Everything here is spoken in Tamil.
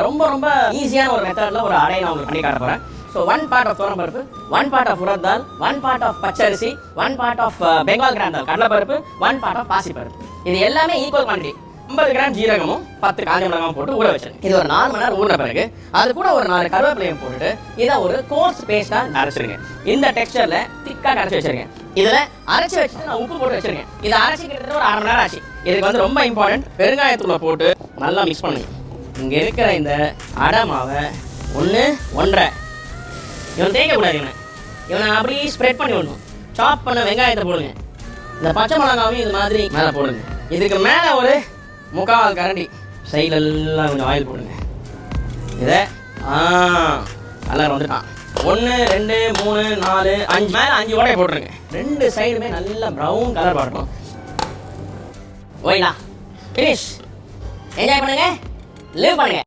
ரொம்ப ரொம்ப ஈஸியான ஒரு மெத்தடில் ஒரு அடையை நான் உங்களுக்கு பண்ணி காட்ட போகிறேன். ஸோ 1 part of துவரம்பருப்பு, 1 part of உரத் dal, 1 part of பச்சரிசி, 1 part of பெங்கால் கிராம் தால் கடலைப்பருப்பு, 1 part of பாசிப்பருப்பு. இது எல்லாமே ஈக்குவல் குவான்டிட்டி. 50 கிராம் ஜீரகமும் 10 காஞ்ச மிளகாயும் போட்டு ஊற வச்சிருங்க. இது ஒரு 4 மணி நேரம் ஊறின பிறகு அது கூட ஒரு 4 கருவேப்பிலையும் போட்டுட்டு இதை ஒரு கோர்ஸ் பேஸ்ட்டாக அரைச்சிருங்க. இந்த டெக்ஸ்டரில் திக்காக அரைச்சி வச்சிருங்க. இதில் அரைச்சி வச்சுட்டு நான் உப்பு போட்டு வச்சிருக்கேன். இதை அரைச்சி கிட்டத்தட்ட ஒரு 1/2 மணி நேரம் ஆச்சு. இதுக்கு வந்து ரொம்ப இம்பார்ட்டன்ட், பெருங்காயத்தூளை போட்டு நல்லா மிக்ஸ் பண்ணுங்க. இங்கே இருக்கிற இந்த அடை மாவை 1 1/2 இவன் தேய்க்கக்கூடாது. இவனை அப்படியே ஸ்ப்ரெட் பண்ணி விடணும். சாப் பண்ண வெங்காயத்தை போடுங்க. இந்த பச்சை மிளகாவையும் இது மாதிரி மேலே போடுங்க. இதுக்கு மேலே ஒரு 3/4 கரண்டி சைடெல்லாம் கொஞ்சம் ஆயில் போடுங்க. இதை கலர் வந்துட்டான். 1 2 3 4 5 மேலே 5 வடையை போட்டுருங்க. 2 சைடுமே நல்லா ப்ரௌன் கலர் வரட்டும். ஓய்லா ஃபினிஷ். என்ஜாய் பண்ணுங்க, லிவ் பண்ணுங்க.